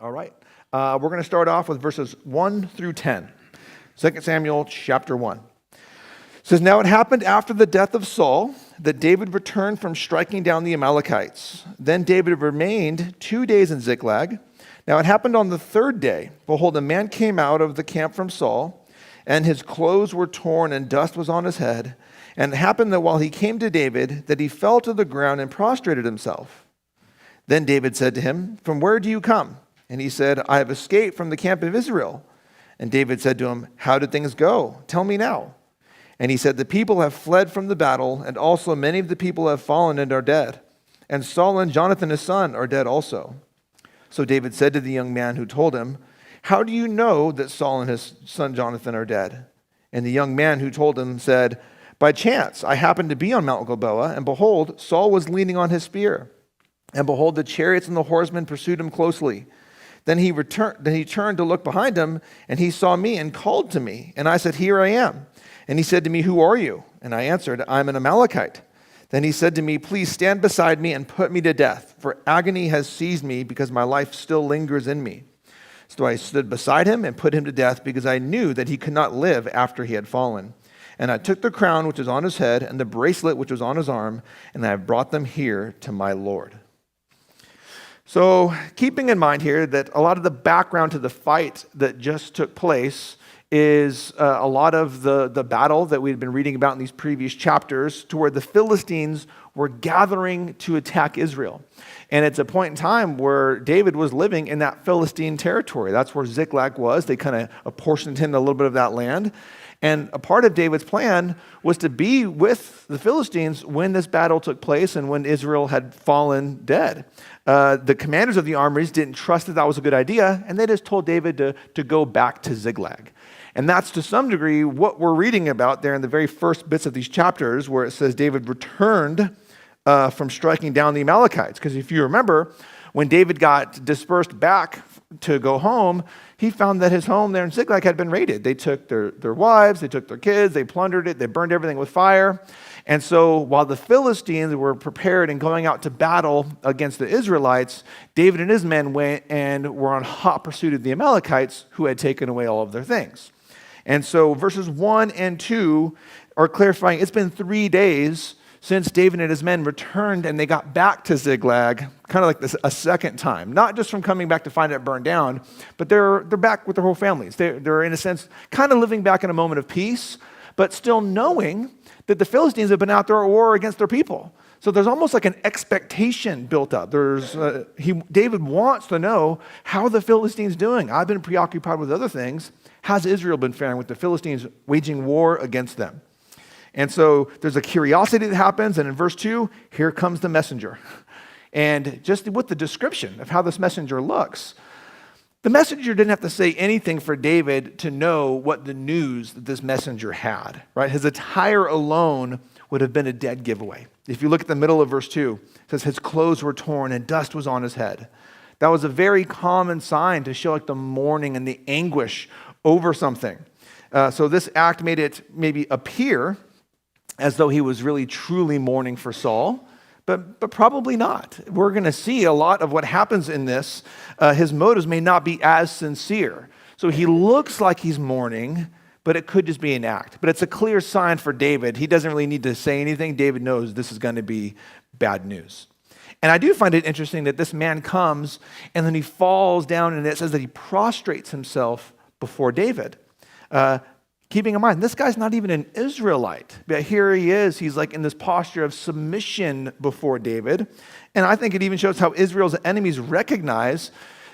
All right. We're going to start off with verses 1 through 10. 2 Samuel chapter 1. It says, "Now it happened after the death of Saul that David returned from striking down the Amalekites. Then David remained 2 days in Ziklag. Now it happened on the third day. Behold, a man came out of the camp from Saul, and his clothes were torn and dust was on his head. And it happened that while he came to David, that he fell to the ground and prostrated himself. Then David said to him, 'From where do you come?' And he said, 'I have escaped from the camp of Israel.' And David said to him, 'How did things go? Tell me now.' And he said, 'The people have fled from the battle, and also many of the people have fallen and are dead. And Saul and Jonathan his son are dead also.' So David said to the young man who told him, 'How do you know that Saul and his son Jonathan are dead?' And the young man who told him said, 'By chance I happened to be on Mount Gilboa, and behold, Saul was leaning on his spear. And behold, the chariots and the horsemen pursued him closely. Then he turned to look behind him, and he saw me and called to me. And I said, Here I am. And he said to me, Who are you? And I answered, I'm an Amalekite. Then he said to me, Please stand beside me and put me to death, for agony has seized me because my life still lingers in me. So I stood beside him and put him to death because I knew that he could not live after he had fallen. And I took the crown which was on his head and the bracelet which was on his arm, and I have brought them here to my Lord.'" So keeping in mind here that a lot of the background to the fight that just took place is a lot of the battle that we've been reading about in these previous chapters, to where the Philistines were gathering to attack Israel. And it's a point in time where David was living in that Philistine territory. That's where Ziklag was. They kind of apportioned him a little bit of that land. And a part of David's plan was to be with the Philistines when this battle took place and when Israel had fallen dead. The commanders of the armies didn't trust that that was a good idea, and they just told David to go back to Ziklag. And that's to some degree what we're reading about there in the very first bits of these chapters, where it says David returned from striking down the Amalekites. Because if you remember, when David got dispersed back to go home, he found that his home there in Ziklag had been raided. They took their wives, they took their kids, they plundered it, they burned everything with fire. And so while the Philistines were prepared and going out to battle against the Israelites, David and his men went and were on hot pursuit of the Amalekites, who had taken away all of their things. And so verses 1 and 2 are clarifying it's been 3 days since David and his men returned and they got back to Ziklag, kind of like this a second time. Not just from coming back to find it burned down, but they're back with their whole families. They're in a sense kind of living back in a moment of peace, but still knowing that the Philistines have been out there at war against their people. So there's almost like an expectation built up. David wants to know, how are the Philistines doing? I've been preoccupied with other things. How's Israel been faring with the Philistines waging war against them? And so there's a curiosity that happens, and in verse 2, here comes the messenger. And just with the description of how this messenger looks, the messenger didn't have to say anything for David to know what the news that this messenger had, right? His attire alone would have been a dead giveaway. If you look at the middle of verse 2, it says his clothes were torn and dust was on his head. That was a very common sign to show like the mourning and the anguish over something. So this act made it maybe appear as though he was really truly mourning for Saul, but probably not. We're going to see a lot of what happens in this. His motives may not be as sincere. So he looks like he's mourning, but it could just be an act. But it's a clear sign for David. He doesn't really need to say anything. David knows this is going to be bad news. And I do find it interesting that this man comes and then he falls down, and it says that he prostrates himself before David. Keeping in mind, this guy's not even an Israelite, but here he is. He's like in this posture of submission before David. And I think it even shows how Israel's enemies recognize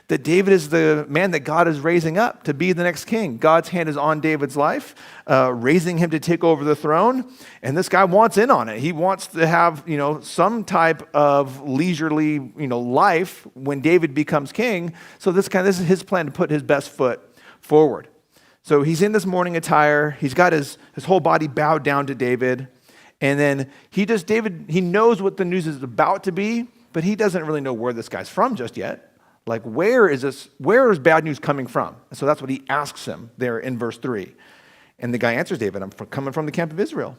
that David is the man that God is raising up to be the next king. God's hand is on David's life, raising him to take over the throne. And this guy wants in on it. He wants to have, some type of leisurely, life when David becomes king. So this is his plan to put his best foot forward. So he's in this mourning attire. He's got his whole body bowed down to David. And then David knows what the news is about to be, but he doesn't really know where this guy's from just yet. Like, where is bad news coming from? And so that's what he asks him there in verse 3. And the guy answers David, I'm coming from the camp of Israel.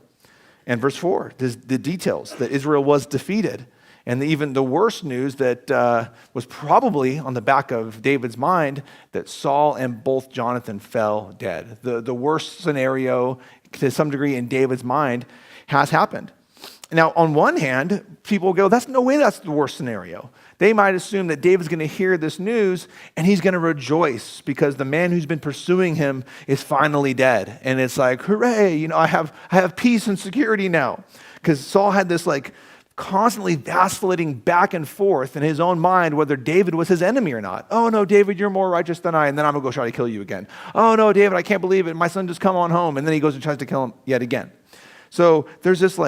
And verse 4, the details that Israel was defeated. And even the worst news that was probably on the back of David's mind, that Saul and both Jonathan fell dead. The worst scenario, to some degree, in David's mind has happened. Now, on one hand, people go, that's no way that's the worst scenario. They might assume that David's going to hear this news and he's going to rejoice because the man who's been pursuing him is finally dead. And it's like, hooray, I have peace and security now. Because Saul had this constantly vacillating back and forth in his own mind whether David was his enemy or not. Oh no, David, you're more righteous than I, and then I'm going to go try to kill you again. Oh no, David, I can't believe it. My son just come on home. And then he goes and tries to kill him yet again. So there's this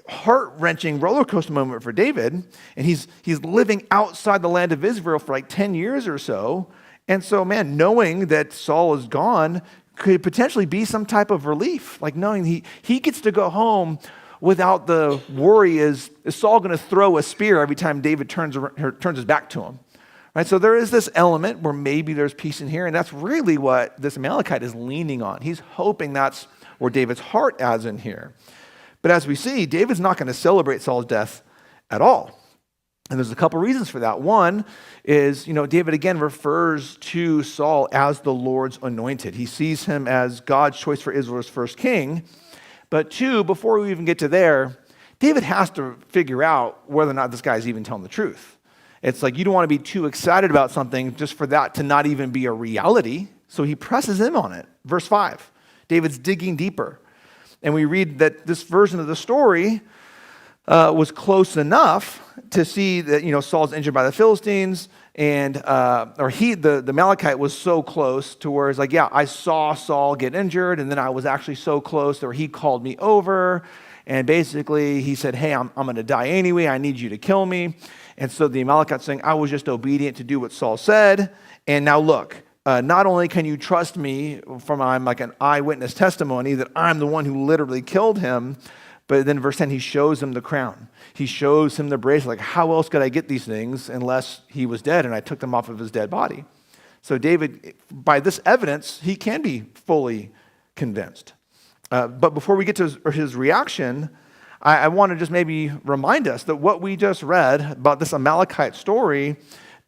heart-wrenching roller coaster moment for David, and he's living outside the land of Israel for 10 years or so. And so, man, knowing that Saul is gone could potentially be some type of relief, knowing he gets to go home without the worry, is Saul going to throw a spear every time David turns his back to him? Right? So there is this element where maybe there's peace in here, and that's really what this Amalekite is leaning on. He's hoping that's where David's heart is in here. But as we see, David's not going to celebrate Saul's death at all. And there's a couple reasons for that. One is, David again refers to Saul as the Lord's anointed. He sees him as God's choice for Israel's first king. But two, before we even get to there, David has to figure out whether or not this guy's even telling the truth. It's you don't want to be too excited about something just for that to not even be a reality. So he presses in on it. Verse 5, David's digging deeper. And we read that this version of the story was close enough to see that, Saul's injured by the Philistines, and the Amalekite was so close to where it's I saw Saul get injured, and then I was actually so close that he called me over, and basically he said, hey, I'm going to die anyway, I need you to kill me. And so the Amalekite's saying, I was just obedient to do what Saul said, and now look, not only can you trust me from I'm an eyewitness testimony that I'm the one who literally killed him, but then verse 10, he shows him the crown. He shows him the bracelet. How else could I get these things unless he was dead and I took them off of his dead body? So David, by this evidence, he can be fully convinced. But before we get to his reaction, I want to just maybe remind us that what we just read about this Amalekite story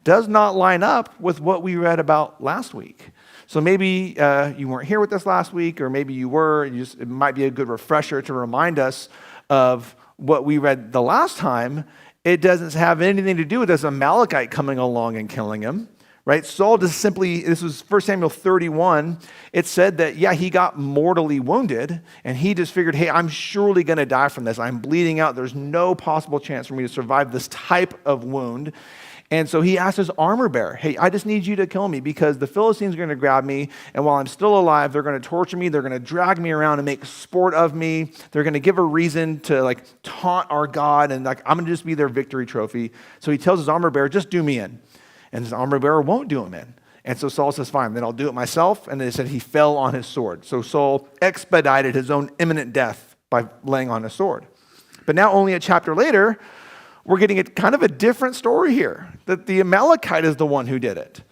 does not line up with what we read about last week. So maybe you weren't here with us last week, or maybe you were. It might be a good refresher to remind us of what we read the last time. It doesn't have anything to do with this Amalekite coming along and killing him, right? Saul just simply, this was 1 Samuel 31, it said that, he got mortally wounded, and he just figured, hey, I'm surely going to die from this. I'm bleeding out. There's no possible chance for me to survive this type of wound. And so he asked his armor bearer, hey, I just need you to kill me because the Philistines are going to grab me, and while I'm still alive, they're going to torture me, they're going to drag me around and make sport of me, they're going to give a reason to taunt our God, and I'm going to just be their victory trophy. So he tells his armor bearer, just do me in. And his armor bearer won't do him in. And so Saul says, fine, then I'll do it myself. And they said he fell on his sword. So Saul expedited his own imminent death by laying on his sword. But now only a chapter later, we're getting kind of a different story here, that the Amalekite is the one who did it.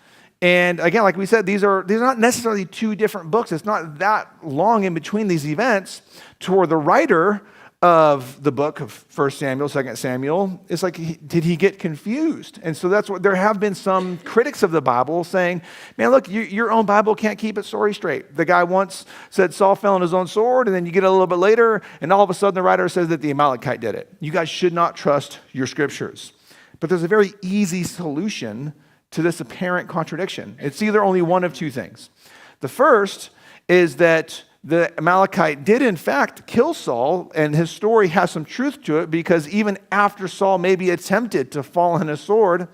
And again, like we said, these are not necessarily two different books. It's not that long in between these events to where the writer of the book of 1 Samuel, 2 Samuel, it's did he get confused? And so that's what there have been some critics of the Bible saying, man, look, your own Bible can't keep its story straight. The guy once said Saul fell on his own sword, and then you get a little bit later, and all of a sudden the writer says that the Amalekite did it. You guys should not trust your scriptures. But there's a very easy solution to this apparent contradiction. It's either only one of two things. The first is that the Amalekite did in fact kill Saul, and his story has some truth to it because even after Saul maybe attempted to fall on his sword,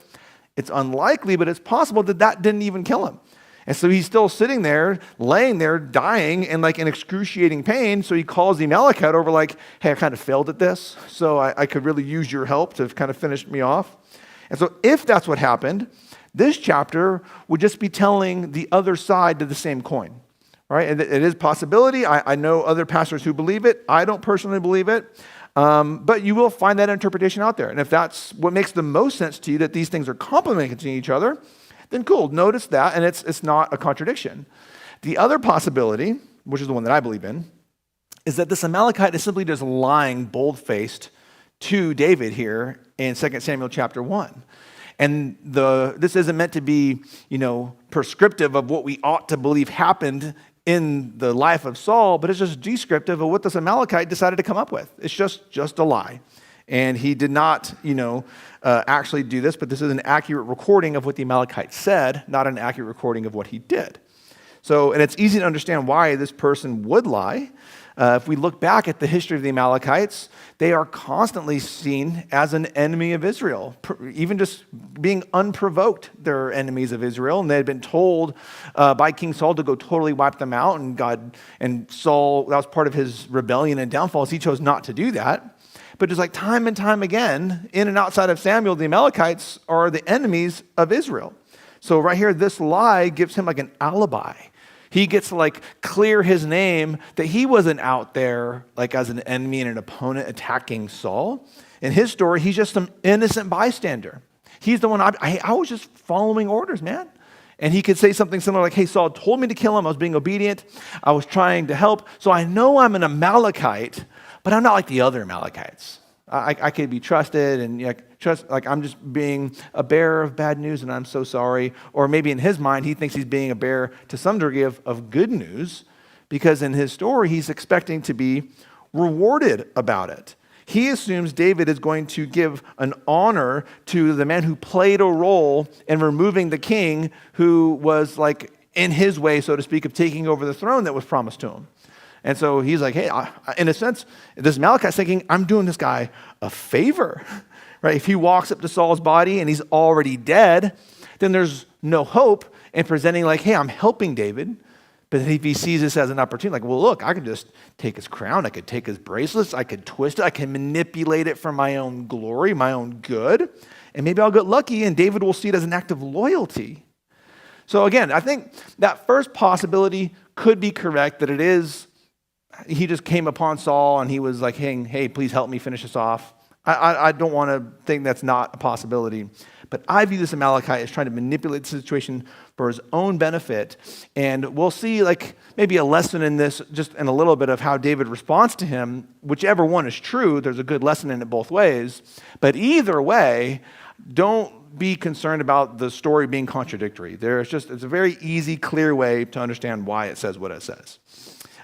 it's unlikely, but it's possible that didn't even kill him. And so he's still sitting there, laying there, dying in in excruciating pain. So he calls the Amalekite over hey, I kind of failed at this, so I could really use your help to kind of finish me off. And so if that's what happened, this chapter would just be telling the other side of the same coin. Right? It is a possibility. I know other pastors who believe it. I don't personally believe it. But you will find that interpretation out there. And if that's what makes the most sense to you, that these things are complementing each other, then cool. Notice that, and it's not a contradiction. The other possibility, which is the one that I believe in, is that this Amalekite is simply just lying bold-faced to David here in 2 Samuel chapter 1. And this isn't meant to be, prescriptive of what we ought to believe happened in the life of Saul, but it's just descriptive of what this Amalekite decided to come up with. It's just a lie. And he did not, actually do this, but this is an accurate recording of what the Amalekite said, not an accurate recording of what he did. So, and it's easy to understand why this person would lie. If we look back at the history of the Amalekites, they are constantly seen as an enemy of Israel. Even just being unprovoked, they're enemies of Israel, and they had been told by King Saul to go totally wipe them out, and Saul, that was part of his rebellion and downfall, so he chose not to do that. But just like time and time again, in and outside of Samuel, the Amalekites are the enemies of Israel. So right here, this lie gives him like an alibi. He gets to clear his name that he wasn't out there as an enemy and an opponent attacking Saul. In his story, he's just some innocent bystander. He's the one, I was just following orders, man. And he could say something similar like, hey, Saul told me to kill him. I was being obedient. I was trying to help. So I know I'm an Amalekite, but I'm not like the other Amalekites. I could be trusted and I'm just being a bearer of bad news and I'm so sorry. Or maybe in his mind, he thinks he's being a bearer to some degree of good news because in his story, he's expecting to be rewarded about it. He assumes David is going to give an honor to the man who played a role in removing the king who was in his way, so to speak, of taking over the throne that was promised to him. And so he's like, hey, in a sense, this Amalekite's thinking, I'm doing this guy a favor, right? If he walks up to Saul's body and he's already dead, then there's no hope in presenting hey, I'm helping David. But if he sees this as an opportunity, well, look, I could just take his crown, I could take his bracelets, I could twist it, I can manipulate it for my own glory, my own good, and maybe I'll get lucky and David will see it as an act of loyalty. So again, I think that first possibility could be correct, that it is he just came upon Saul and he was like, hey, please help me finish this off. I don't want to think that's not a possibility. But I view this Amalekite as trying to manipulate the situation for his own benefit. And we'll see maybe a lesson in this, just in a little bit of how David responds to him. Whichever one is true, there's a good lesson in it both ways. But either way, don't be concerned about the story being contradictory. It's a very easy, clear way to understand why it says what it says.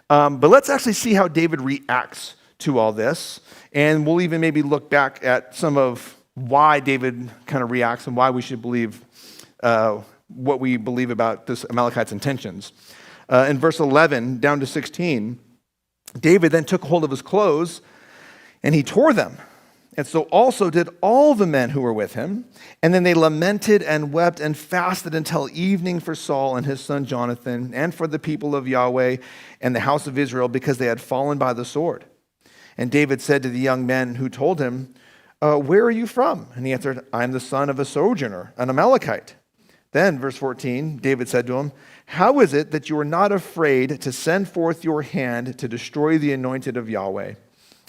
But let's actually see how David reacts to all this. And we'll even maybe look back at some of why David kind of reacts and why we should believe what we believe about this Amalekite's intentions. In verse 11 down to 16, David then took hold of his clothes and he tore them. And so also did all the men who were with him. And then they lamented and wept and fasted until evening for Saul and his son Jonathan and for the people of Yahweh and the house of Israel because they had fallen by the sword. And David said to the young men who told him, where are you from? And he answered, I am the son of a sojourner, an Amalekite. Then, verse 14, David said to him, how is it that you are not afraid to send forth your hand to destroy the anointed of Yahweh?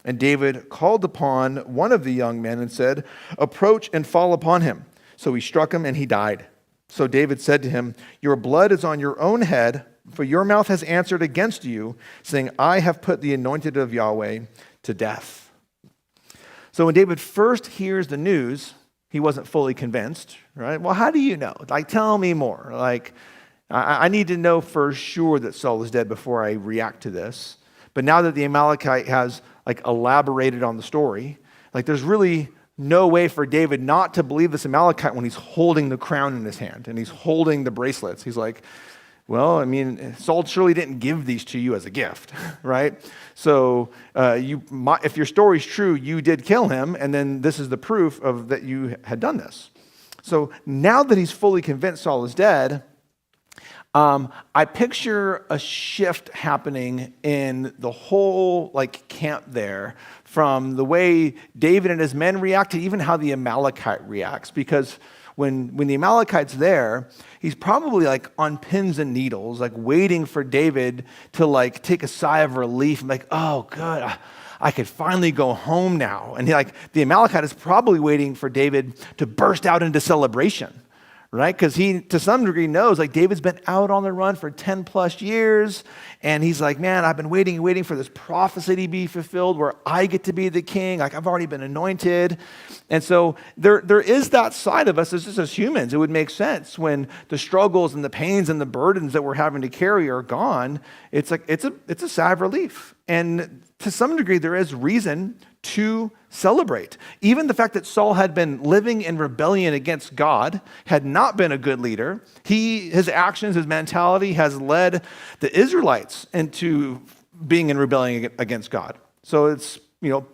And David called upon one of the young men and said, approach and fall upon him. So he struck him and he died. So David said to him, your blood is on your own head, for your mouth has answered against you, saying, I have put the anointed of Yahweh to death. So when David first hears the news, he wasn't fully convinced, right? Well, how do you know? Tell me more. I need to know for sure that Saul is dead before I react to this. But now that the Amalekite has elaborated on the story, there's really no way for David not to believe this Amalekite when he's holding the crown in his hand and he's holding the bracelets. He's like, well, Saul surely didn't give these to you as a gift, right? So if your story's true, you did kill him, and then this is the proof of that you had done this. So now that he's fully convinced Saul is dead, I picture a shift happening in the whole camp there, from the way David and his men react to even how the Amalekite reacts. Because when the Amalekite's there, he's probably on pins and needles, waiting for David to take a sigh of relief, and oh, good, I could finally go home now. And the Amalekite is probably waiting for David to burst out into celebration. right? Because he, to some degree, knows like David's been out on the run for 10 plus years. And he's like, man, I've been waiting for this prophecy to be fulfilled where I get to be the king. Like I've already been anointed. And so there is that side of us as just as humans. It would make sense when the struggles and the pains and the burdens that we're having to carry are gone. It's like, it's a sigh of relief. And to some degree, there is reason to celebrate. Even the fact that Saul had been living in rebellion against God, had not been a good leader. His actions, his mentality has led the Israelites into being in rebellion against God. So it's,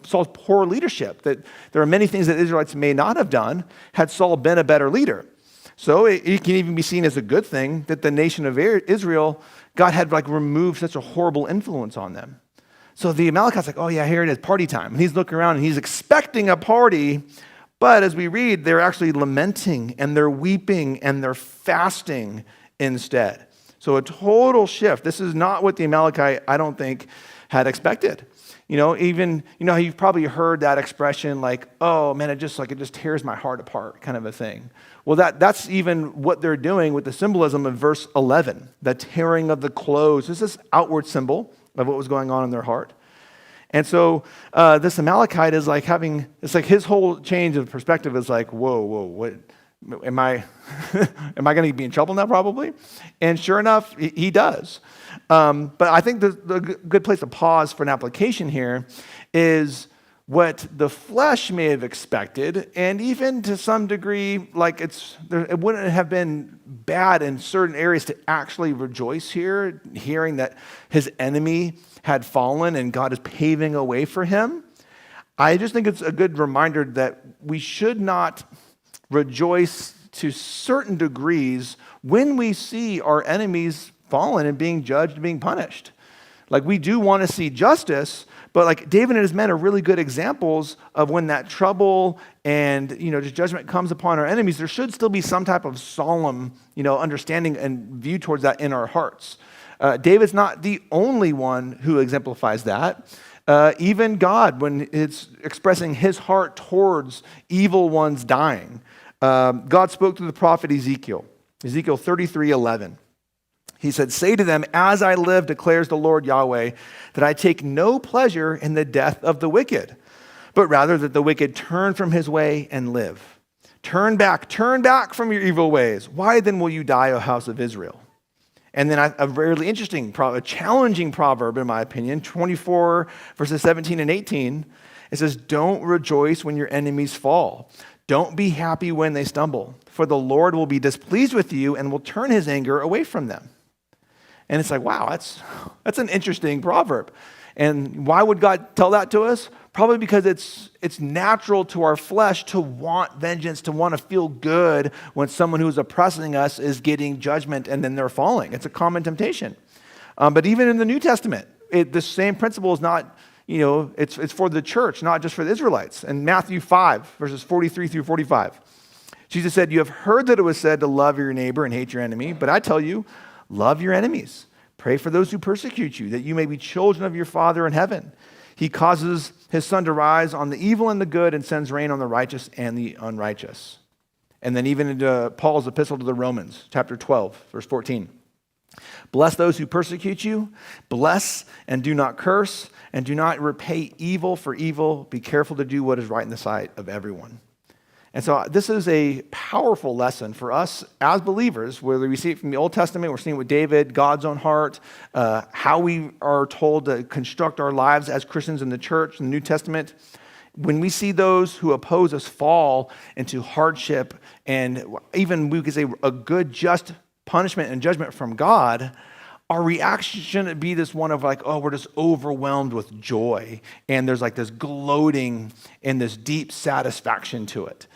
Saul's poor leadership, that there are many things that Israelites may not have done had Saul been a better leader. So it can even be seen as a good thing that the nation of Israel, God had removed such a horrible influence on them. So the Amalekite's like, oh yeah, here it is, party time. And he's looking around and he's expecting a party, but as we read, they're actually lamenting and they're weeping and they're fasting instead. So a total shift. This is not what the Amalekite, I don't think, had expected. You've probably heard that expression like, oh man, it just tears my heart apart kind of a thing. Well, that's even what they're doing with the symbolism of verse 11, the tearing of the clothes. This is this outward symbol of what was going on in their heart. And so this Amalekite is it's like his whole change of perspective is like, whoa, what, am I going to be in trouble now probably? And sure enough, he does. But I think the good place to pause for an application here is what the flesh may have expected, and even to some degree, it wouldn't have been bad in certain areas to actually rejoice here, hearing that his enemy had fallen and God is paving a way for him. I just think it's a good reminder that we should not rejoice to certain degrees when we see our enemies fallen and being judged and being punished. We do want to see justice, but David and his men are really good examples of when that trouble and just judgment comes upon our enemies. There should still be some type of solemn understanding and view towards that in our hearts. David's not the only one who exemplifies that. Even God, when it's expressing his heart towards evil ones dying, God spoke to the prophet Ezekiel 33:11. He said, say to them, as I live, declares the Lord Yahweh, that I take no pleasure in the death of the wicked, but rather that the wicked turn from his way and live. Turn back from your evil ways. Why then will you die, O house of Israel? And then a really interesting, a challenging proverb, in my opinion, 24 verses 17 and 18. It says, don't rejoice when your enemies fall. Don't be happy when they stumble, for the Lord will be displeased with you and will turn his anger away from them. And it's like, wow, that's an interesting proverb. And why would God tell that to us? Probably because it's natural to our flesh to want vengeance, to want to feel good when someone who's oppressing us is getting judgment and then they're falling. It's a common temptation. But even in the New Testament, the same principle is not, it's for the church, not just for the Israelites. In Matthew 5, verses 43 through 45, Jesus said, you have heard that it was said to love your neighbor and hate your enemy, but I tell you, love your enemies. Pray for those who persecute you, that you may be children of your Father in heaven. He causes his sun to rise on the evil and the good and sends rain on the righteous and the unrighteous. And then even into Paul's epistle to the Romans, chapter 12, verse 14. Bless those who persecute you. Bless and do not curse, and do not repay evil for evil. Be careful to do what is right in the sight of everyone. And so this is a powerful lesson for us as believers, whether we see it from the Old Testament, we're seeing it with David, God's own heart, how we are told to construct our lives as Christians in the church, in the New Testament. When we see those who oppose us fall into hardship and even we could say a good, just punishment and judgment from God, our reaction shouldn't be this one of we're just overwhelmed with joy and there's this gloating and this deep satisfaction to it.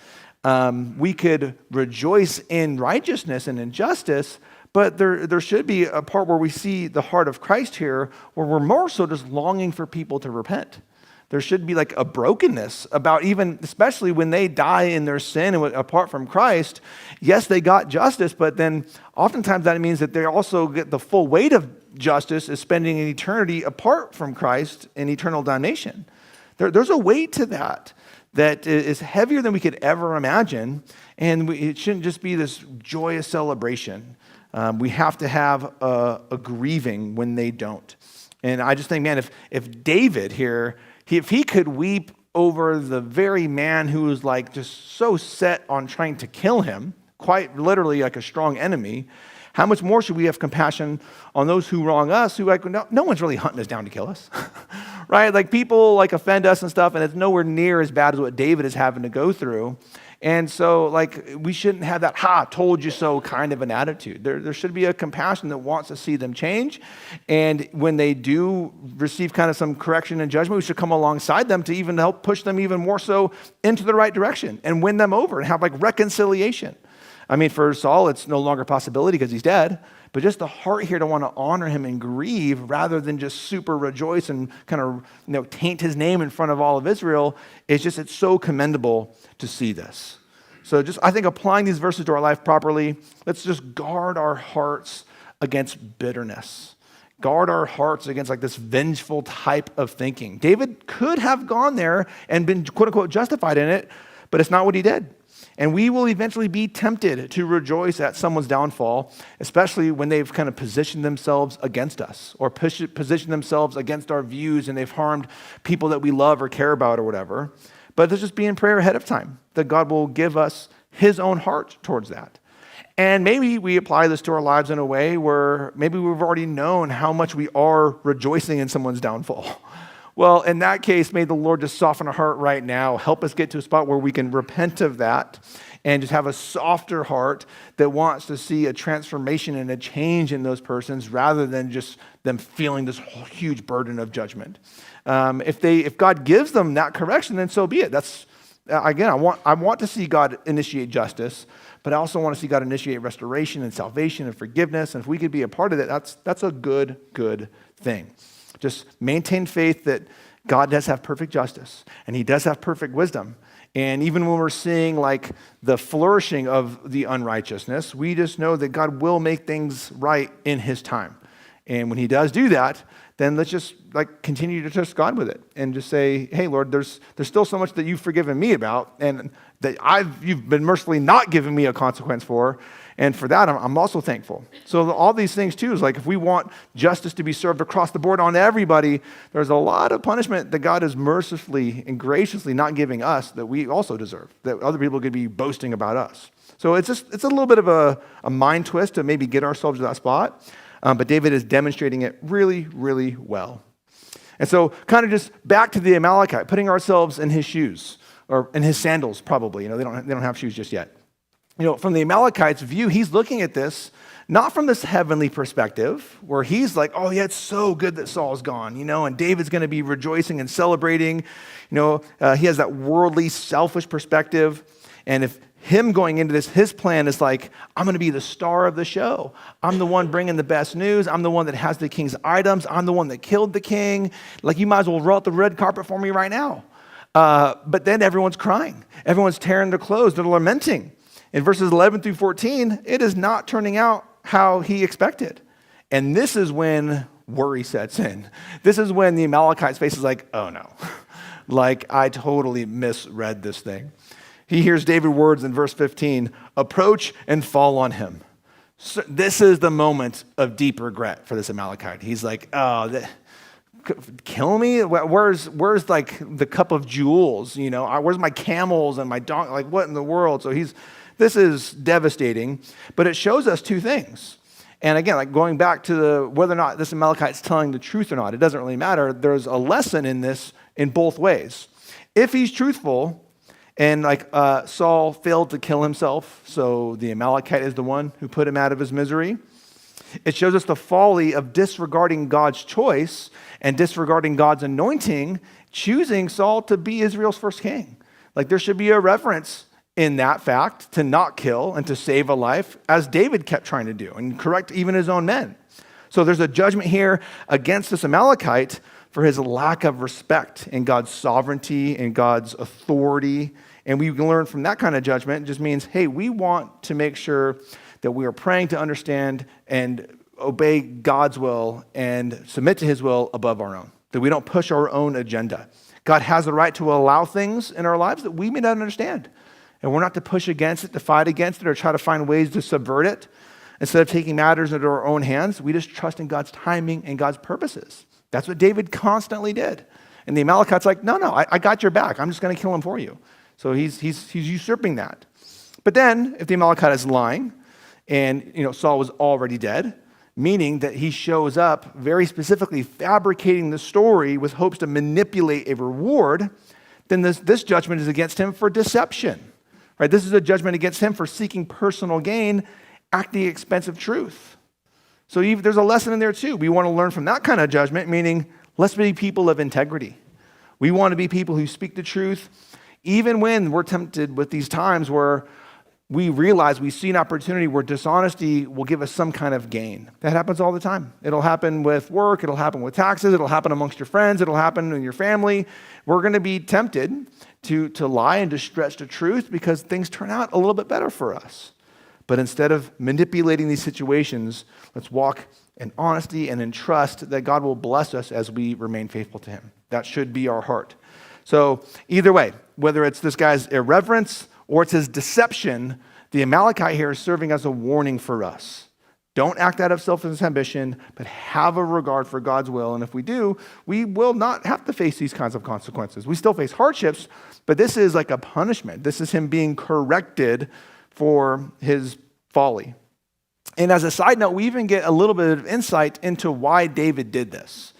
We could rejoice in righteousness and in justice, but there should be a part where we see the heart of Christ here where we're more so just longing for people to repent. There should be a brokenness about even, especially when they die in their sin and apart from Christ. Yes, they got justice, but then oftentimes that means that they also get the full weight of justice is spending an eternity apart from Christ in eternal damnation. There's a weight to that is heavier than we could ever imagine. And it shouldn't just be this joyous celebration. We have to have a grieving when they don't. And I just think, man, if David here, if he could weep over the very man who was like just so set on trying to kill him, quite literally like a strong enemy, how much more should we have compassion on those who wrong us, who like, no one's really hunting us down to kill us, right? Like people like offend us and stuff, and it's nowhere near as bad as what David is having to go through. And so like we shouldn't have that, told you so kind of an attitude. There should be a compassion that wants to see them change. And when they do receive kind of some correction and judgment, we should come alongside them to even help push them even more so into the right direction and win them over and have like reconciliation. I mean, for Saul, it's no longer a possibility because he's dead, but just the heart here to want to honor him and grieve rather than just super rejoice and kind of taint his name in front of all of Israel, it's so commendable to see this. So just, I think applying these verses to our life properly, let's just guard our hearts against bitterness. Guard our hearts against like this vengeful type of thinking. David could have gone there and been quote unquote justified in it, but it's not what he did. And we will eventually be tempted to rejoice at someone's downfall, especially when they've kind of positioned themselves against us or positioned themselves against our views and they've harmed people that we love or care about or whatever. But let's just be in prayer ahead of time that God will give us his own heart towards that. And maybe we apply this to our lives in a way where maybe we've already known how much we are rejoicing in someone's downfall. Well, in that case, may the Lord just soften our heart right now, help us get to a spot where we can repent of that and just have a softer heart that wants to see a transformation and a change in those persons rather than just them feeling this whole huge burden of judgment. If God gives them that correction, then so be it. That's again, I want to see God initiate justice, but I also want to see God initiate restoration and salvation and forgiveness. And if we could be a part of it, that's a good thing. Just maintain faith that God does have perfect justice and he does have perfect wisdom. And even when we're seeing like the flourishing of the unrighteousness, we just know that God will make things right in his time. And when he does do that, then let's just like continue to trust God with it and just say, hey, Lord, there's still so much that you've forgiven me about and that you've been mercifully not given me a consequence for. And for that, I'm also thankful. So all these things too is like if we want justice to be served across the board on everybody, there's a lot of punishment that God is mercifully and graciously not giving us that we also deserve, that other people could be boasting about us. So it's a little bit of a mind twist to maybe get ourselves to that spot. But David is demonstrating it really, really well. And so kind of just back to the Amalekite, putting ourselves in his shoes or in his sandals probably. They don't have shoes just yet. From the Amalekite's view, he's looking at this not from this heavenly perspective where he's like, oh yeah, it's so good that Saul's gone, and David's going to be rejoicing and celebrating. He has that worldly, selfish perspective. And if him going into this, his plan is like, I'm going to be the star of the show. I'm the one bringing the best news. I'm the one that has the king's items. I'm the one that killed the king. Like, you might as well roll out the red carpet for me right now. But then everyone's crying. Everyone's tearing their clothes. They're lamenting. In verses 11 through 14, it is not turning out how he expected. And this is when worry sets in. This is when the Amalekite's face is like, oh no. Like, I totally misread this thing. He hears David's words in verse 15, approach and fall on him. So this is the moment of deep regret for this Amalekite. He's like, kill me? Where's like the cup of jewels? Where's my camels and my donkey? Like, what in the world? So this is devastating, but it shows us two things. And again, like going back to whether or not this Amalekite's telling the truth or not, it doesn't really matter. There's a lesson in this in both ways. If he's truthful, and Saul failed to kill himself, so the Amalekite is the one who put him out of his misery. It shows us the folly of disregarding God's choice and disregarding God's anointing, choosing Saul to be Israel's first king. Like, there should be a reference in that fact to not kill and to save a life, as David kept trying to do and correct even his own men. So there's a judgment here against this Amalekite for his lack of respect in God's sovereignty and God's authority. And we can learn from that kind of judgment. It just means, hey, we want to make sure that we are praying to understand and obey God's will and submit to his will above our own, that we don't push our own agenda. God has the right to allow things in our lives that we may not understand. And we're not to push against it, to fight against it, or try to find ways to subvert it. Instead of taking matters into our own hands, we just trust in God's timing and God's purposes. That's what David constantly did. And the Amalekite's like, no, I got your back. I'm just going to kill him for you. So he's usurping that. But then, if the Amalekite is lying, and Saul was already dead, meaning that he shows up very specifically fabricating the story with hopes to manipulate a reward, then this judgment is against him for deception. Right? This is a judgment against him for seeking personal gain at the expense of truth. So there's a lesson in there too. We want to learn from that kind of judgment, meaning let's be people of integrity. We want to be people who speak the truth, even when we're tempted with these times where we realize we see an opportunity where dishonesty will give us some kind of gain. That happens all the time. It'll happen with work, it'll happen with taxes, it'll happen amongst your friends, it'll happen in your family. We're going to be tempted to lie and to stretch the truth because things turn out a little bit better for us. But instead of manipulating these situations, let's walk in honesty and in trust that God will bless us as we remain faithful to him. That should be our heart. So either way, whether it's this guy's irreverence or it's his deception, the Amalekite here is serving as a warning for us. Don't act out of selfish ambition, but have a regard for God's will. And if we do, we will not have to face these kinds of consequences. We still face hardships, but this is like a punishment. This is him being corrected for his folly. And as a side note, we even get a little bit of insight into why David did this.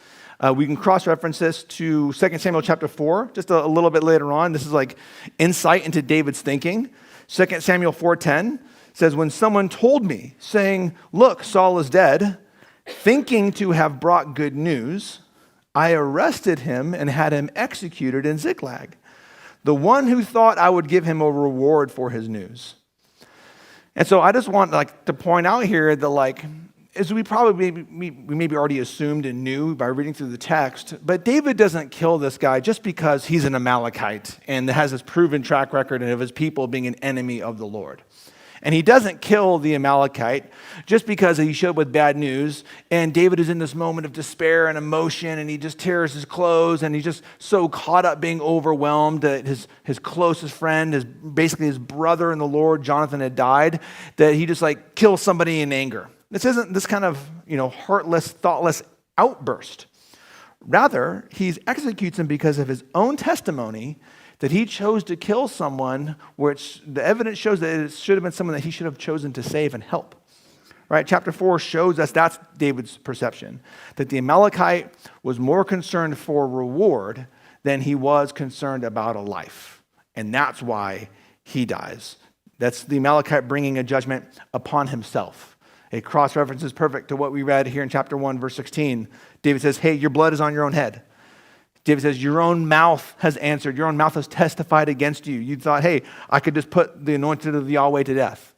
We can cross-reference this to 2 Samuel chapter 4, just a little bit later on. This is like insight into David's thinking. 2 Samuel 4:10 says, when someone told me, saying, look, Saul is dead, thinking to have brought good news, I arrested him and had him executed in Ziklag, the one who thought I would give him a reward for his news. And so I just want to point out here that as we probably maybe already assumed and knew by reading through the text, but David doesn't kill this guy just because he's an Amalekite and has this proven track record of his people being an enemy of the Lord. And he doesn't kill the Amalekite just because he showed up with bad news and David is in this moment of despair and emotion and he just tears his clothes and he's just so caught up being overwhelmed that his closest friend, basically his brother in the Lord, Jonathan, had died, that he just kills somebody in anger. This isn't this kind of heartless, thoughtless outburst. Rather, he executes him because of his own testimony that he chose to kill someone, which the evidence shows that it should have been someone that he should have chosen to save and help. Right? Chapter 4 shows us that's David's perception, that the Amalekite was more concerned for reward than he was concerned about a life. And that's why he dies. That's the Amalekite bringing a judgment upon himself. A cross-reference is perfect to what we read here in chapter 1, verse 16. David says, hey, your blood is on your own head. David says, your own mouth has answered. Your own mouth has testified against you. You thought, hey, I could just put the anointed of Yahweh to death.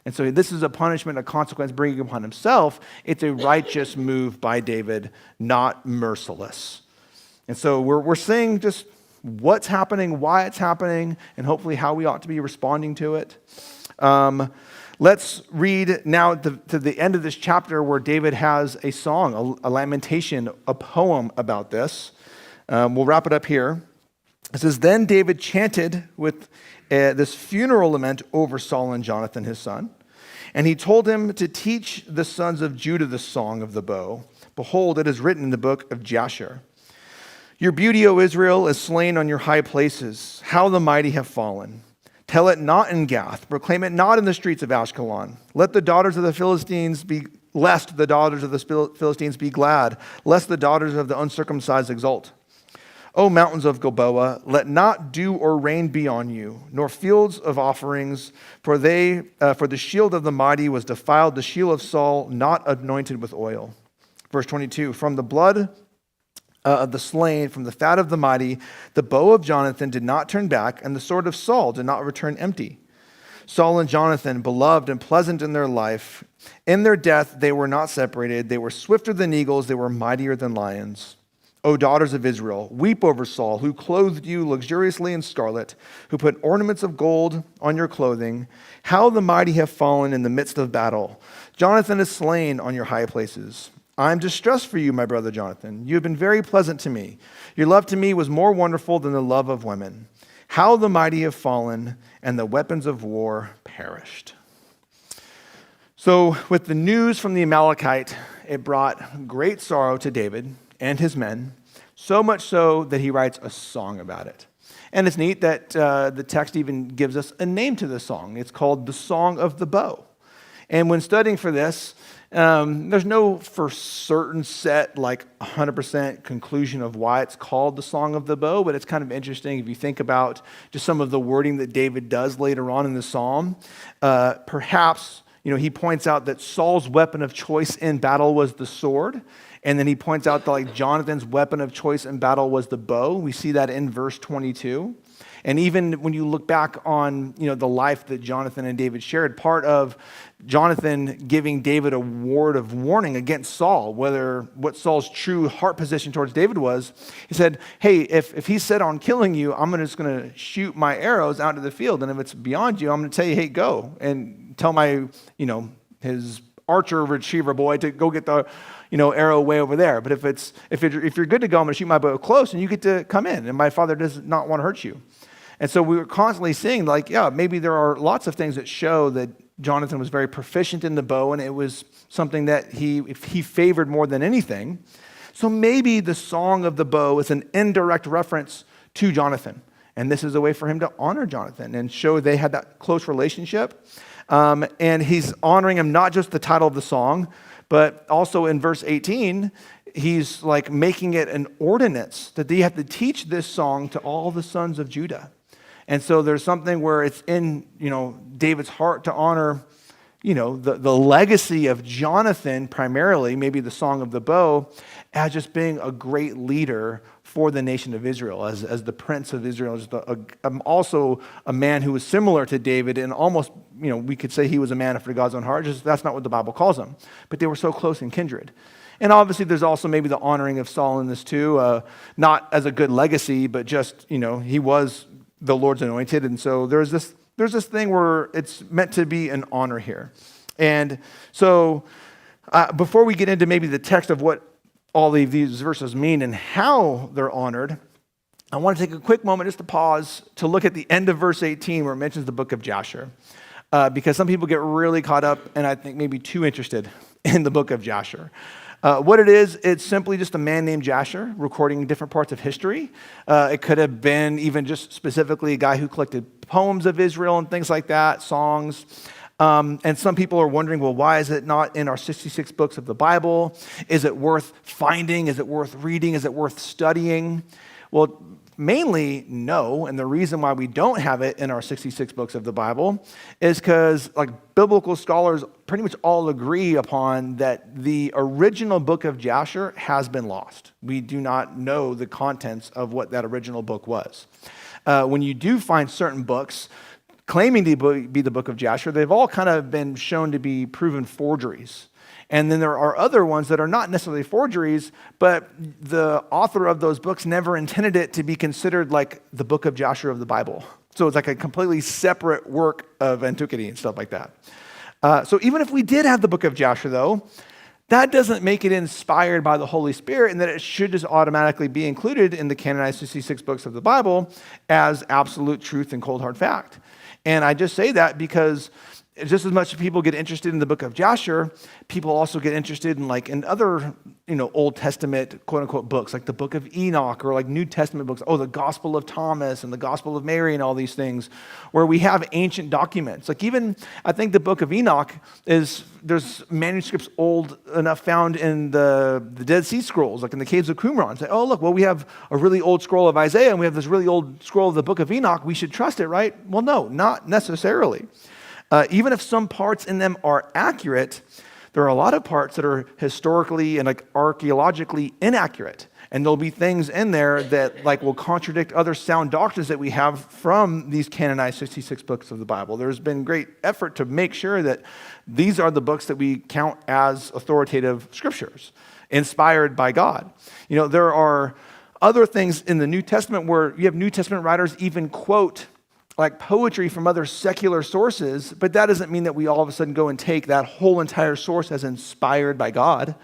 And so this is a punishment, a consequence bringing upon himself. It's a righteous move by David, not merciless. And so we're seeing just what's happening, why it's happening, and hopefully how we ought to be responding to it. Let's read now to the end of this chapter where David has a song, a lamentation, a poem about this. We'll wrap it up here. It says, then David chanted with this funeral lament over Saul and Jonathan, his son. And he told him to teach the sons of Judah the song of the bow. Behold, it is written in the book of Jasher. Your beauty, O Israel, is slain on your high places. How the mighty have fallen. Tell it not in Gath. Proclaim it not in the streets of Ashkelon. Let the daughters of the Philistines be lest the daughters of the Philistines be glad, lest the daughters of the uncircumcised exult. O mountains of Gilboa, let not dew or rain be on you, nor fields of offerings, for the shield of the mighty was defiled, the shield of Saul not anointed with oil. Verse 22, from the blood of the slain, from the fat of the mighty, the bow of Jonathan did not turn back, and the sword of Saul did not return empty. Saul and Jonathan, beloved and pleasant in their life, in their death they were not separated. They were swifter than eagles, they were mightier than lions. O daughters of Israel, weep over Saul, who clothed you luxuriously in scarlet, who put ornaments of gold on your clothing. How the mighty have fallen in the midst of battle. Jonathan is slain on your high places. I am distressed for you, my brother Jonathan. You have been very pleasant to me. Your love to me was more wonderful than the love of women. How the mighty have fallen, and the weapons of war perished. So with the news from the Amalekite, it brought great sorrow to David and his men, so much so that he writes a song about it. And it's neat that the text even gives us a name to the song. It's called the Song of the Bow. And when studying for this, there's no for certain set, like 100% conclusion of why it's called the Song of the Bow, but it's kind of interesting if you think about just some of the wording that David does later on in the psalm. Perhaps, he points out that Saul's weapon of choice in battle was the sword, and then he points out that like Jonathan's weapon of choice in battle was the bow. We see that in verse 22. And even when you look back on, the life that Jonathan and David shared, part of Jonathan giving David a word of warning against Saul, what Saul's true heart position towards David was, he said, hey, if he's set on killing you, I'm just going to shoot my arrows out to the field. And if it's beyond you, I'm going to tell you, hey, go. And tell my, his archer retriever boy to go get the, arrow way over there. But if you're good to go, I'm going to shoot my bow close and you get to come in. And my father does not want to hurt you. And so we were constantly seeing maybe there are lots of things that show that Jonathan was very proficient in the bow, and it was something that he favored more than anything. So maybe the Song of the Bow is an indirect reference to Jonathan. And this is a way for him to honor Jonathan and show they had that close relationship. And he's honoring him, not just the title of the song, but also in verse 18, he's like making it an ordinance that they have to teach this song to all the sons of Judah. And so there's something where it's in, David's heart to honor, the legacy of Jonathan primarily, maybe the Song of the Bow, as just being a great leader for the nation of Israel, as the prince of Israel, also a man who was similar to David and almost, we could say he was a man after God's own heart. Just that's not what the Bible calls him. But they were so close and kindred. And obviously there's also maybe the honoring of Saul in this too, not as a good legacy, but just, he was the Lord's anointed. And so there's this thing where it's meant to be an honor here. And so before we get into maybe the text of what all of these verses mean and how they're honored, I want to take a quick moment just to pause to look at the end of verse 18 where it mentions the book of Jasher. Because some people get really caught up and I think maybe too interested in the book of Jasher. What it is, it's simply just a man named Jasher recording different parts of history. It could have been even just specifically a guy who collected poems of Israel and things like that, songs. And some people are wondering, well, why is it not in our 66 books of the Bible? Is it worth finding? Is it worth reading? Is it worth studying? Well, mainly no, and the reason why we don't have it in our 66 books of the Bible is because biblical scholars pretty much all agree upon that the original book of Jasher has been lost. We do not know the contents of what that original book was. When you do find certain books claiming to be the book of Jasher, they've all kind of been shown to be proven forgeries. And then there are other ones that are not necessarily forgeries, but the author of those books never intended it to be considered like the book of Jasher of the Bible. So it's like a completely separate work of antiquity and stuff like that. So even if we did have the book of Jasher, though, that doesn't make it inspired by the Holy Spirit and that it should just automatically be included in the canonized 66 books of the Bible as absolute truth and cold hard fact. And I just say that because just as much as people get interested in the book of Jasher, people also get interested in other, Old Testament quote unquote books, like the book of Enoch or New Testament books. Oh, the Gospel of Thomas and the Gospel of Mary and all these things where we have ancient documents. Even I think the book of Enoch there's manuscripts old enough found in the Dead Sea Scrolls, in the caves of Qumran. Say, oh, look, well, we have a really old scroll of Isaiah and we have this really old scroll of the book of Enoch. We should trust it, right? Well, no, not necessarily. Even if some parts in them are accurate, there are a lot of parts that are historically and archaeologically inaccurate. And there'll be things in there that will contradict other sound doctrines that we have from these canonized 66 books of the Bible. There's been great effort to make sure that these are the books that we count as authoritative scriptures, inspired by God. There are other things in the New Testament where you have New Testament writers even quote poetry from other secular sources, but that doesn't mean that we all of a sudden go and take that whole entire source as inspired by God.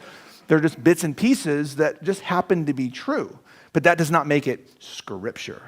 They're just bits and pieces that just happen to be true, but that does not make it scripture.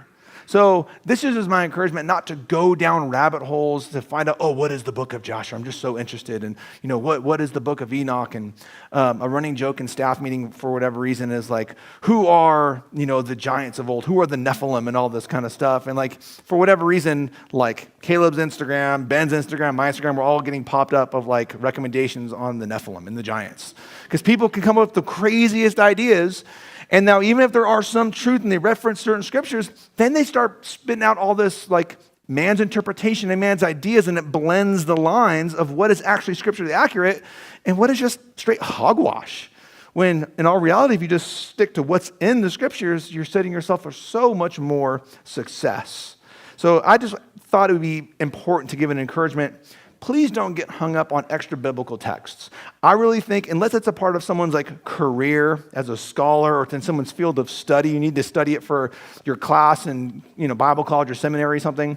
So this is just my encouragement not to go down rabbit holes to find out, what is the book of Joshua? I'm just so interested in, what is the book of Enoch? And a running joke in staff meeting for whatever reason is like, who are, the giants of old? Who are the Nephilim and all this kind of stuff? And like, for whatever reason, like Caleb's Instagram, Ben's Instagram, my Instagram, we're all getting popped up of like recommendations on the Nephilim and the giants. Because people can come up with the craziest ideas. And now, even if there are some truth and they reference certain scriptures, then they start spitting out all this like man's interpretation and man's ideas, and it blends the lines of what is actually scripturally accurate and what is just straight hogwash. When in all reality, if you just stick to what's in the scriptures, you're setting yourself for so much more success. So I just thought it would be important to give an encouragement. Please don't get hung up on extra biblical texts. I really think, unless it's a part of someone's like career as a scholar or in someone's field of study, you need to study it for your class in Bible college or seminary or something.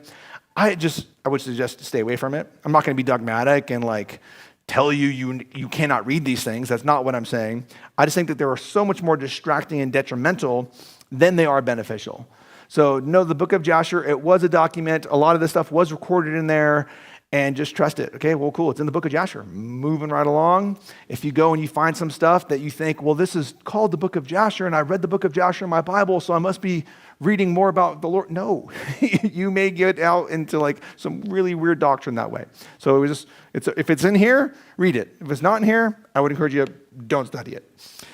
I would suggest to stay away from it. I'm not going to be dogmatic and like tell you cannot read these things. That's not what I'm saying. I just think that they are so much more distracting and detrimental than they are beneficial. So no, the book of Joshua, it was a document. A lot of this stuff was recorded in there. And just trust it. Okay, well, cool. It's in the book of Joshua. Moving right along. If you go and you find some stuff that you think, well, this is called the book of Joshua, and I read the book of Joshua in my Bible, so I must be reading more about the Lord. No, you may get out into like some really weird doctrine that way. So if it's in here, read it. If it's not in here, I would encourage you, don't study it.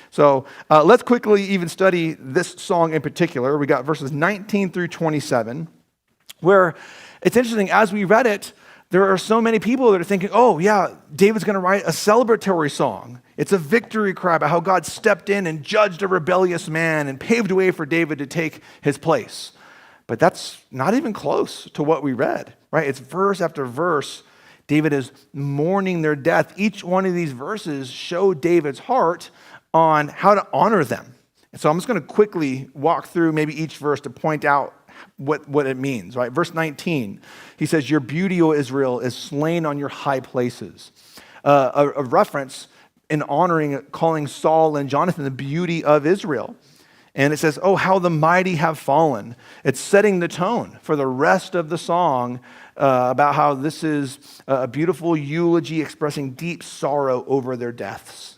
So let's quickly even study this song in particular. We got verses 19 through 27, where it's interesting, as we read it, there are so many people that are thinking, David's going to write a celebratory song. It's a victory cry about how God stepped in and judged a rebellious man and paved a way for David to take his place. But that's not even close to what we read, right? It's verse after verse. David is mourning their death. Each one of these verses show David's heart on how to honor them. And so I'm just going to quickly walk through maybe each verse to point out what it means, right? Verse 19, he says, your beauty, O Israel, is slain on your high places. A reference in calling Saul and Jonathan the beauty of Israel. And it says, oh, how the mighty have fallen. It's setting the tone for the rest of the song about how this is a beautiful eulogy expressing deep sorrow over their deaths.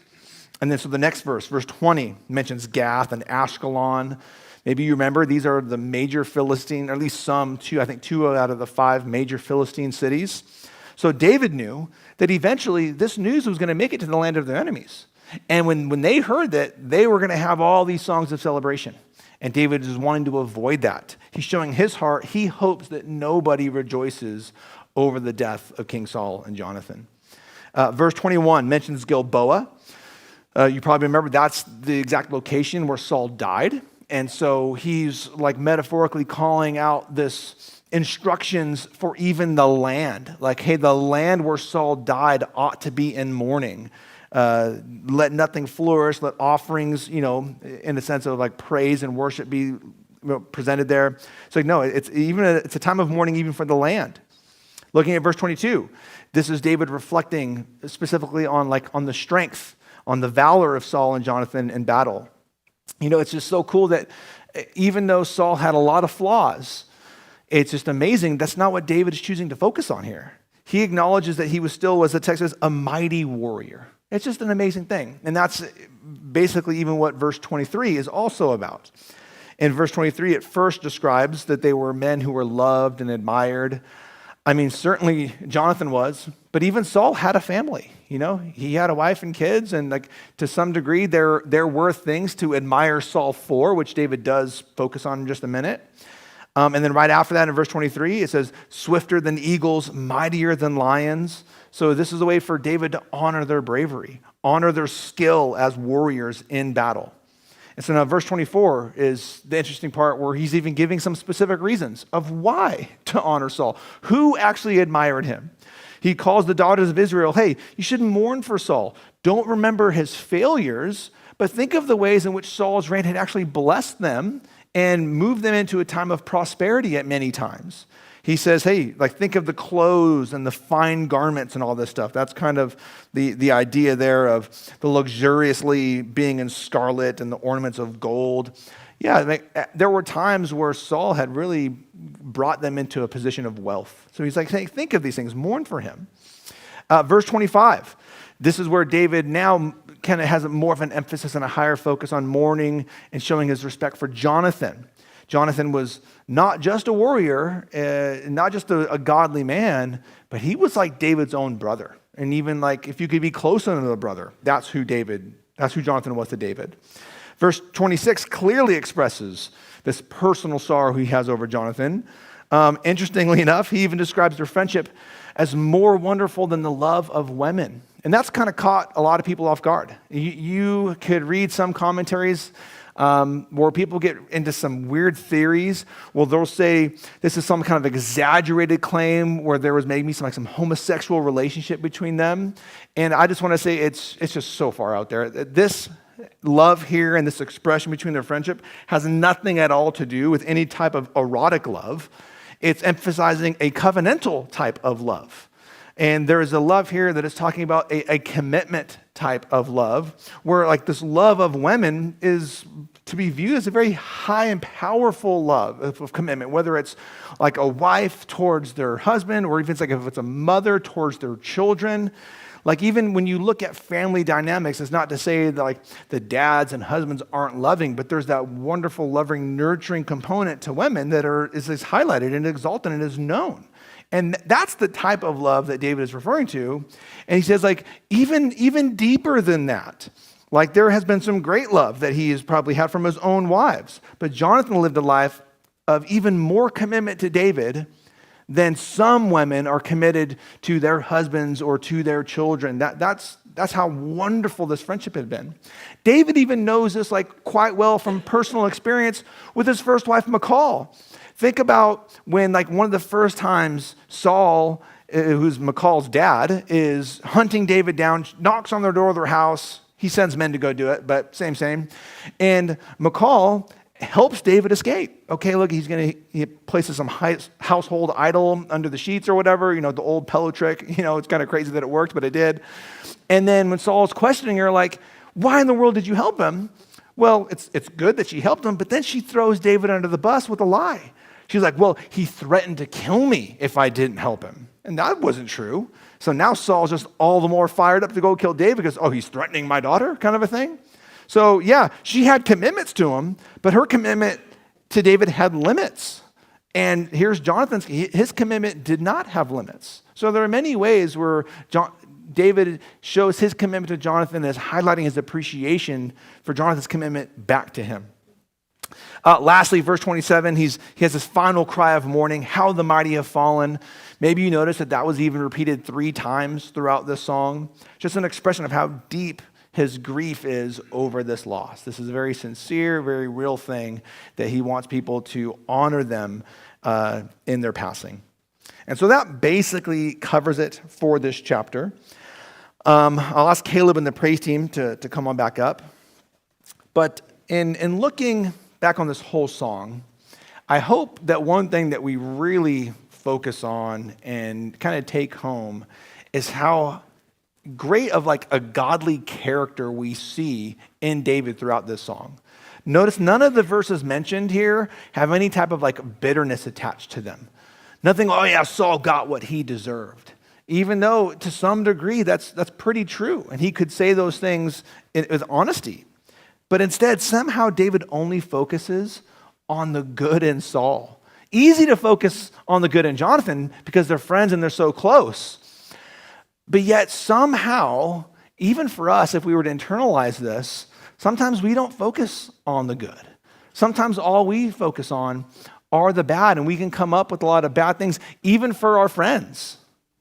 And then so the next verse 20, mentions Gath and Ashkelon. Maybe you remember, these are the major Philistine, or at least two out of the 5 major Philistine cities. So David knew that eventually this news was going to make it to the land of their enemies. And when they heard that, they were going to have all these songs of celebration. And David is wanting to avoid that. He's showing his heart. He hopes that nobody rejoices over the death of King Saul and Jonathan. Verse 21 mentions Gilboa. You probably remember that's the exact location where Saul died. And so he's like metaphorically calling out this instructions for even the land. Like, hey, the land where Saul died ought to be in mourning. Let nothing flourish. Let offerings, in the sense of like praise and worship be presented there. So no, it's a time of mourning even for the land. Looking at verse 22, this is David reflecting specifically on the strength, on the valor of Saul and Jonathan in battle. It's just so cool that even though Saul had a lot of flaws, it's just amazing. That's not what David is choosing to focus on here. He acknowledges that he was still, as the text says, a mighty warrior. It's just an amazing thing. And that's basically even what verse 23 is also about. In verse 23, it first describes that they were men who were loved and admired. I mean, certainly Jonathan was, but even Saul had a family. He had a wife and kids, and to some degree, there were things to admire Saul for, which David does focus on in just a minute. And then right after that, in verse 23, it says, swifter than eagles, mightier than lions. So this is a way for David to honor their bravery, honor their skill as warriors in battle. And so now verse 24 is the interesting part where he's even giving some specific reasons of why to honor Saul. Who actually admired him? He calls the daughters of Israel, hey, you shouldn't mourn for Saul. Don't remember his failures, but think of the ways in which Saul's reign had actually blessed them and moved them into a time of prosperity at many times. He says, hey, think of the clothes and the fine garments and all this stuff. That's kind of the idea there of the luxuriously being in scarlet and the ornaments of gold. Yeah, there were times where Saul had really brought them into a position of wealth. So he's like, hey, think of these things, mourn for him. Verse 25, this is where David now kind of has more of an emphasis and a higher focus on mourning and showing his respect for Jonathan. Jonathan was not just a warrior, not just a godly man, but he was like David's own brother. And even like if you could be close to a brother, that's who Jonathan was to David. Verse 26 clearly expresses this personal sorrow he has over Jonathan. Interestingly enough, he even describes their friendship as more wonderful than the love of women. And that's kind of caught a lot of people off guard. You could read some commentaries where people get into some weird theories. Well, they'll say this is some kind of exaggerated claim where there was maybe some homosexual relationship between them. And I just want to say it's just so far out there. This love here and this expression between their friendship has nothing at all to do with any type of erotic love. It's emphasizing a covenantal type of love. And there is a love here that is talking about a commitment type of love, where like this love of women is to be viewed as a very high and powerful love of commitment, whether it's like a wife towards their husband, or even if it's a mother towards their children. Like even when you look at family dynamics, it's not to say that like the dads and husbands aren't loving, but there's that wonderful, loving, nurturing component to women that is highlighted and exalted and is known. And that's the type of love that David is referring to. And he says like even deeper than that. Like there has been some great love that he has probably had from his own wives, but Jonathan lived a life of even more commitment to David than some women are committed to their husbands or to their children. That's how wonderful this friendship had been. David even knows this like quite well from personal experience with his first wife, Michal. Think about when like one of the first times Saul, who's Michal's dad, is hunting David down, knocks on the door of their house. He sends men to go do it, but same. And Michal helps David escape. Okay, look, he places some household idol under the sheets or whatever, the old pillow trick. It's kind of crazy that it worked, but it did. And then when Saul's questioning her, like, why in the world did you help him? Well, it's good that she helped him, but then she throws David under the bus with a lie. She's like, well, he threatened to kill me if I didn't help him. And that wasn't true. So now Saul's just all the more fired up to go kill David because, he's threatening my daughter, kind of a thing. So yeah, she had commitments to him, but her commitment to David had limits. And here's Jonathan's, his commitment did not have limits. So there are many ways where David shows his commitment to Jonathan as highlighting his appreciation for Jonathan's commitment back to him. Lastly, verse 27, he has this final cry of mourning, how the mighty have fallen. Maybe you notice that was even repeated 3 times throughout this song. Just an expression of how deep his grief is over this loss. This is a very sincere, very real thing that he wants people to honor them in their passing. And so that basically covers it for this chapter. I'll ask Caleb and the praise team to come on back up. But in looking back on this whole song, I hope that one thing that we really focus on and kind of take home is how great of like a godly character we see in David throughout this song. Notice none of the verses mentioned here have any type of like bitterness attached to them. Nothing, Saul got what he deserved. Even though to some degree that's pretty true. And he could say those things with honesty. But instead, somehow David only focuses on the good in Saul. Easy to focus on the good in Jonathan because they're friends and they're so close. But yet somehow, even for us, if we were to internalize this, sometimes we don't focus on the good. Sometimes all we focus on are the bad, and we can come up with a lot of bad things, even for our friends.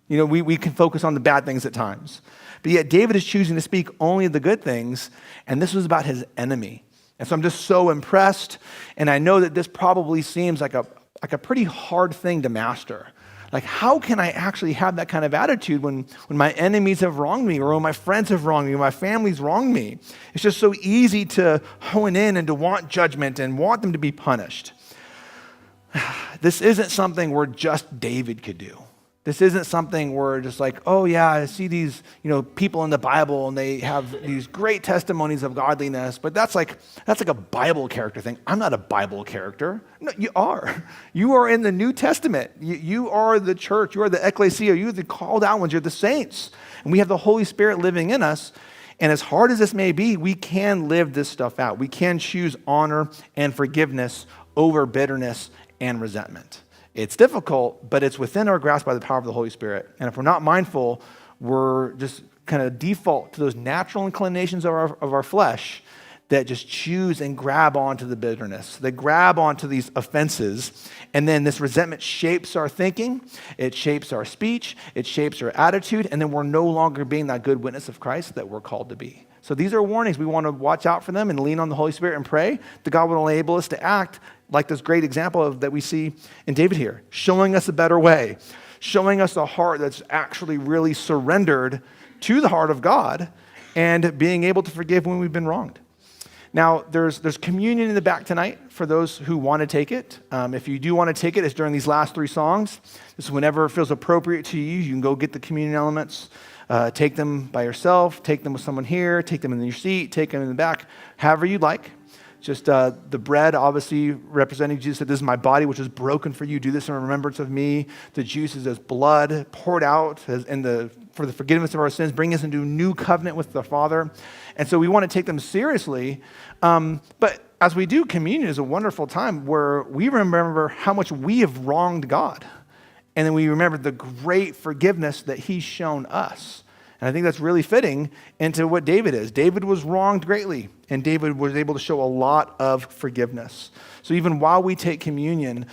We can focus on the bad things at times. But yet David is choosing to speak only the good things, and this was about his enemy. And so I'm just so impressed, and I know that this probably seems like a pretty hard thing to master. Like, how can I actually have that kind of attitude when my enemies have wronged me, or when my friends have wronged me, or my family's wronged me? It's just so easy to hone in and to want judgment and want them to be punished. This isn't something where just David could do. This isn't something where just like, oh yeah, I see these, people in the Bible and they have these great testimonies of godliness, but that's like a Bible character thing. I'm not a Bible character. No, you are. You are in the New Testament. You are the church. You are the ecclesia. You are the called out ones. You're the saints. And we have the Holy Spirit living in us. And as hard as this may be, we can live this stuff out. We can choose honor and forgiveness over bitterness and resentment. It's difficult, but it's within our grasp by the power of the Holy Spirit. And if we're not mindful, we're just kind of default to those natural inclinations of our flesh that just choose and grab onto the bitterness. They grab onto these offenses, and then this resentment shapes our thinking, it shapes our speech, it shapes our attitude, and then we're no longer being that good witness of Christ that we're called to be. So these are warnings. We want to watch out for them and lean on the Holy Spirit and pray that God will enable us to act like this great example that we see in David here, showing us a better way, showing us a heart that's actually really surrendered to the heart of God and being able to forgive when we've been wronged. Now, there's communion in the back tonight for those who want to take it. If you do want to take it, it's during these last 3 songs. This is whenever it feels appropriate to you. You can go get the communion elements, take them by yourself, take them with someone here, take them in your seat, take them in the back, however you'd like. Just the bread, obviously representing Jesus, said, "This is my body, which is broken for you. Do this in remembrance of me." The juice is as blood poured out for the forgiveness of our sins, bringing us into a new covenant with the Father. And so we want to take them seriously. But as we do, communion is a wonderful time where we remember how much we have wronged God. And then we remember the great forgiveness that he's shown us. And I think that's really fitting into what David is. David was wronged greatly, and David was able to show a lot of forgiveness. So even while we take communion,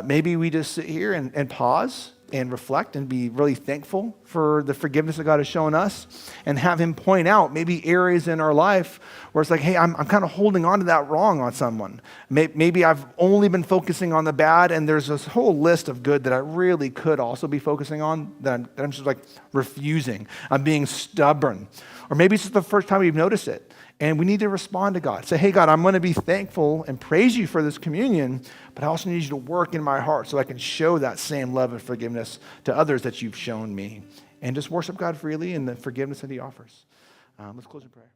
maybe we just sit here and pause and reflect and be really thankful for the forgiveness that God has shown us and have him point out maybe areas in our life where it's like, hey, I'm kind of holding on to that wrong on someone. Maybe I've only been focusing on the bad and there's this whole list of good that I really could also be focusing on that I'm just like refusing. I'm being stubborn. Or maybe it's just the first time we've noticed it. And we need to respond to God. Say, hey, God, I'm going to be thankful and praise you for this communion, but I also need you to work in my heart so I can show that same love and forgiveness to others that you've shown me. And just worship God freely in the forgiveness that he offers. Let's close in prayer.